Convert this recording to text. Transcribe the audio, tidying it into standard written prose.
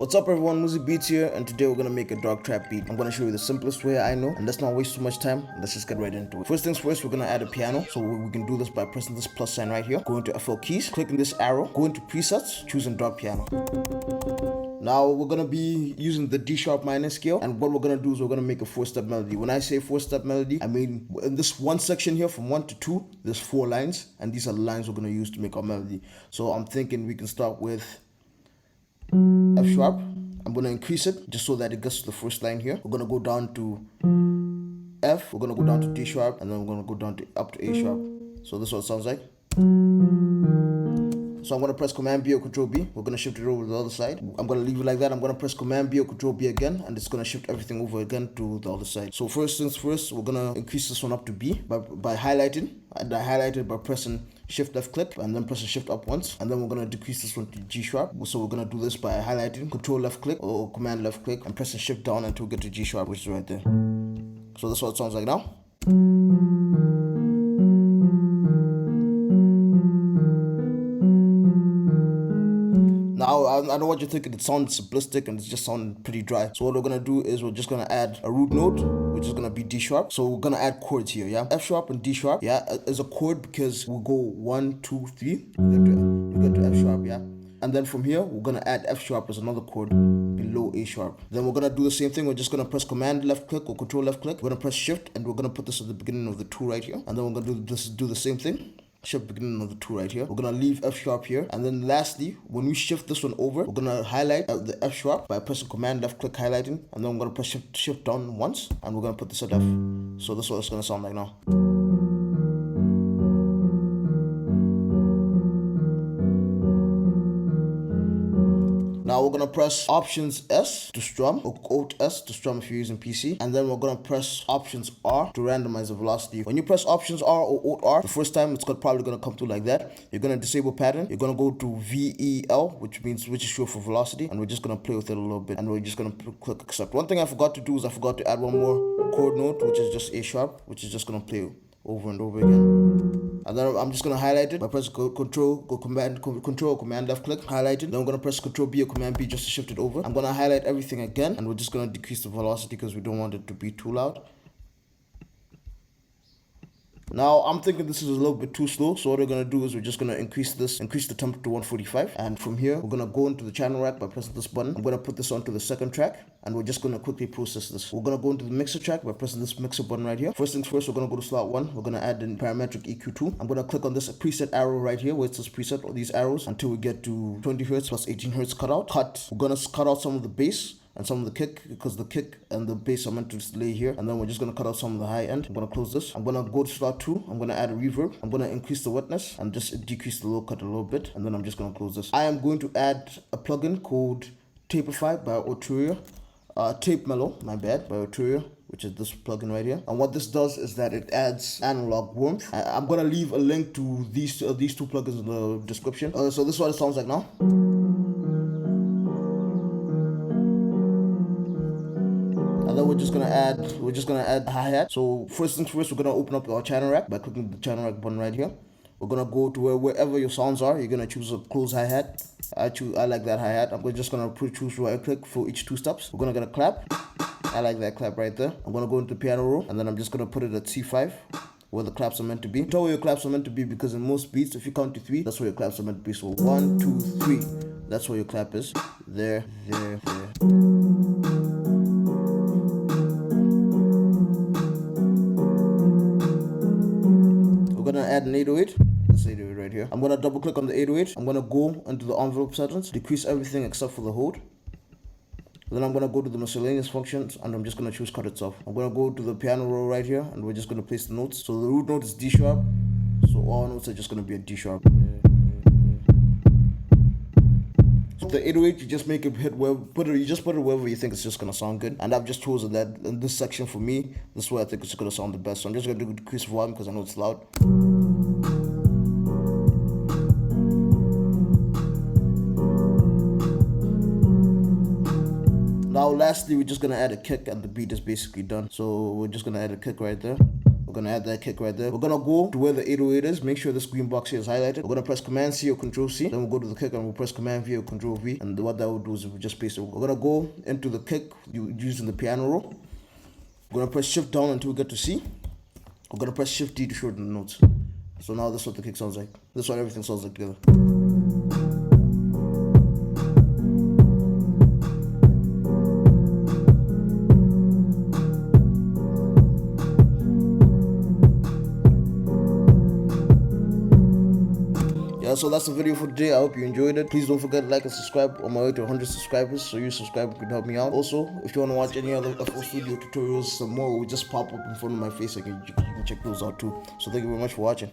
What's up everyone, Music Beats here, and today we're gonna make a dark trap beat. I'm gonna show you the simplest way I know, and let's not waste too much time. Let's just get right into it. First things first, we're gonna add a piano. So we can do this by pressing this plus sign right here, go into FL keys, clicking this arrow, go into presets, choosing dark piano. Now we're gonna be using the D sharp minor scale, and what we're gonna do is we're gonna make a 4-step melody. When I say 4-step melody, I mean in this one section here from 1 to 2, there's 4 lines, and these are the lines we're gonna use to make our melody. So I'm thinking we can start with F sharp. I'm going to increase it just so that it gets to the first line here. We're going to go down to F, we're going to go down to D sharp, and then we're going to go down to up to A sharp. So this is what it sounds like. So I'm going to press Command B or Control B. We're going to shift it over to the other side. I'm going to leave it like that. I'm going to press Command B or Control B again, and it's going to shift everything over again to the other side. So first things first, we're going to increase this one up to B by highlighting. And I highlighted by pressing Shift left click and then pressing Shift up once, and then we're going to decrease this one to G sharp. So we're going to do this by highlighting, Control left click or Command left click, and pressing Shift down until we get to G sharp, which is right there. So that's what it sounds like now. Now, I know what you're thinking, it sounds simplistic and it's just sounding pretty dry. So what we're going to do is we're just going to add a root note, which is going to be D sharp. So we're going to add chords here, yeah? F sharp and D sharp, yeah, is a chord because we'll go 1, 2, 3, you get to F sharp, yeah? And then from here, we're going to add F sharp as another chord below A sharp. Then we're going to do the same thing. We're just going to press Command left click or Control left click. We're going to press Shift, and we're going to put this at the beginning of the 2 right here. And then we're going to do the same thing. Shift beginning of the 2 right here. We're gonna leave F sharp here, and then lastly, when we shift this one over, we're gonna highlight the F sharp by pressing Command left click highlighting, and then I'm gonna press shift down once, and we're gonna put this at F. So this is what it's gonna sound like now. Now we're going to press Options S to strum, or Alt S to strum if you're using PC. And then we're going to press Options R to randomize the velocity. When you press Options R or Alt R, the first time it's probably going to come through like that. You're going to disable pattern. You're going to go to VEL, which is short for velocity. And we're just going to play with it a little bit. And we're just going to click Accept. One thing I forgot to do is I forgot to add one more chord note, which is just A sharp, which is just going to play over and over again. And then I'm just going to highlight it by pressing Control Command left click, highlight it. Then I'm going to press Control B or Command B just to shift it over. I'm going to highlight everything again, and we're just going to decrease the velocity because we don't want it to be too loud. Now, I'm thinking this is a little bit too slow, so what we're going to do is we're just going to increase the tempo to 145. And from here, we're going to go into the channel rack by pressing this button. I'm going to put this onto the second track, and we're just going to quickly process this. We're going to go into the mixer track by pressing this mixer button right here. First things first, we're going to go to slot 1. We're going to add in parametric EQ2. I'm going to click on this preset arrow right here, where it says preset, or these arrows, until we get to 20 Hz plus 18 Hz cutout. We're going to cut out some of the bass and some of the kick, because the kick and the bass are meant to lay here. And then we're just going to cut out some of the high end. I'm going to close this. I'm going to go to slot 2. I'm going to add a reverb. I'm going to increase the wetness and just decrease the low cut a little bit. And then I'm just going to close this. I am going to add a plugin called Tapeify by Arturia. Tape Mellow, my bad, by Arturia, which is this plugin right here. And what this does is that it adds analog warmth. I'm going to leave a link to these two plugins in the description. So this is what it sounds like now. And then we're just gonna add a hi-hat. So first things first, we're gonna open up our channel rack by clicking the channel rack button right here. We're gonna go to wherever your sounds are. You're gonna choose a close hi-hat. I like that hi-hat. I'm just gonna choose right click for each 2 steps. We're gonna get a clap. I like that clap right there. I'm gonna go into piano roll, and then I'm just gonna put it at C5, where the claps are meant to be. Tell where your claps are meant to be, because in most beats, if you count to 3, that's where your claps are meant to be. So 1, 2, 3. That's where your clap is. There. We're gonna add an 808. This 808 right here. I'm gonna double click on the 808. I'm gonna go into the envelope settings, decrease everything except for the hold. Then I'm gonna go to the miscellaneous functions, and I'm just gonna choose cut itself. I'm gonna go to the piano roll right here, and we're just gonna place the notes. So the root note is D sharp. So all notes are just gonna be a D sharp. So the 808, you just make it hit where put it wherever you think it's just gonna sound good. And I've just chosen that in this section for me. This is where I think it's gonna sound the best. So I'm just gonna decrease volume because I know it's loud. Now lastly, we're just gonna add a kick, and the beat is basically done. So we're just gonna add a kick right there. We're gonna add that kick right there. We're gonna go to where the 808 is. Make sure this green box here is highlighted. We're gonna press Command C or Control C. Then we'll go to the kick and we'll press Command V or Control V. And what that will do is we'll just paste it. We're gonna go into the kick using the piano roll. We're gonna press Shift down until we get to C. We're gonna press Shift D to shorten the notes. So now this is what the kick sounds like. This is what everything sounds like together. Yeah, so that's the video for today. I hope you enjoyed it. Please don't forget to like and subscribe on my way to 100 subscribers. So you subscribe could help me out. Also, if you want to watch any other FO Studio tutorials, some more will just pop up in front of my face, and you can check those out too. So thank you very much for watching.